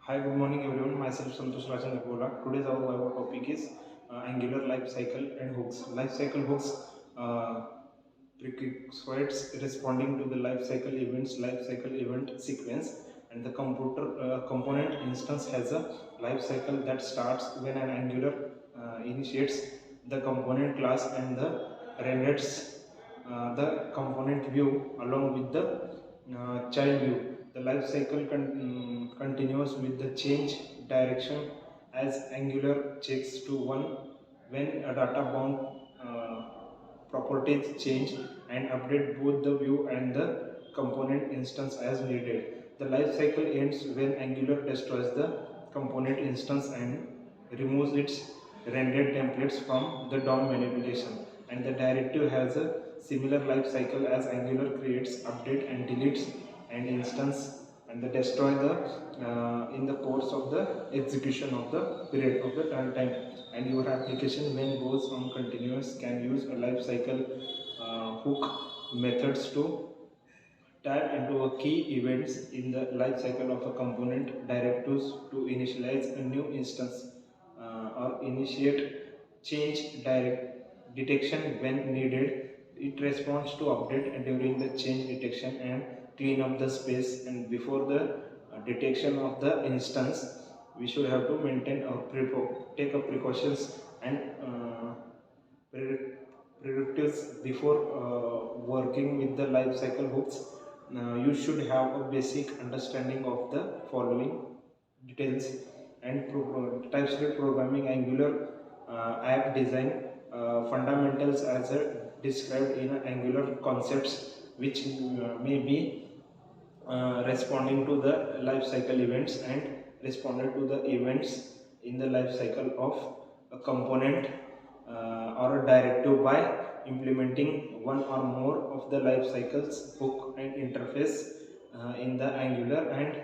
Hi, good morning everyone. Myself Santosh Rajan Agbola. Today's our topic is Angular life cycle and hooks. Life cycle hooks uh, prerequisites responding to the life cycle events, life cycle event sequence, and the computer component instance has a life cycle that starts when an Angular initiates the component class and the renders the component view along with the child view. The life cycle continues with the change direction as Angular checks to 1 when a data bound properties change and update both the view and the component instance as needed. The life cycle ends when Angular destroys the component instance and removes its rendered templates from the DOM manipulation. And the directive has a similar life cycle as Angular creates, update and deletes an instance and they destroy the in the course of the execution of the period of the runtime. And your application when goes on continuous can use a life cycle hook methods to tap into a key events in the life cycle of a component directives to initialize a new instance or initiate change direct detection when needed. It responds to update during the change detection and clean up the space. And before the detection of the instance, we should have to maintain or take a precautions and prerogatives before working with the life cycle hooks. You should have a basic understanding of the following details and TypeScript programming, Angular app design fundamentals as described in Angular concepts, which may be responding to the life cycle events and responded to the events in the life cycle of a component or a directive by implementing one or more of the life cycles hook and interface in the Angular and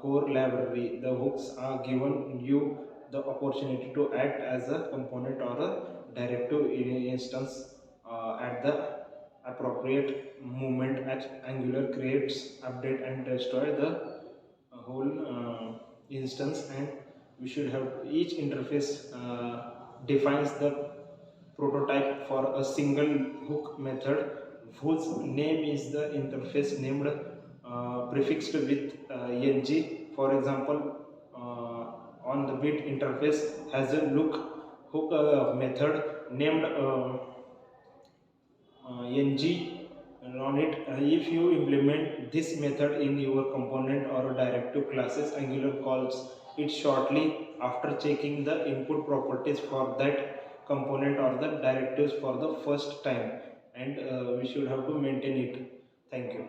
core library. The hooks are given you the opportunity to act as a component or a directive instance at the appropriate moment as Angular creates, update and destroy the whole instance. And we should have each interface defines the prototype for a single hook method whose name is the interface named prefixed with ng. For example, on the bit interface has a look hook method named ng on it. If you implement this method in your component or directive classes, Angular calls it shortly after checking the input properties for that component or the directives for the first time. And we should have to maintain it. Thank you.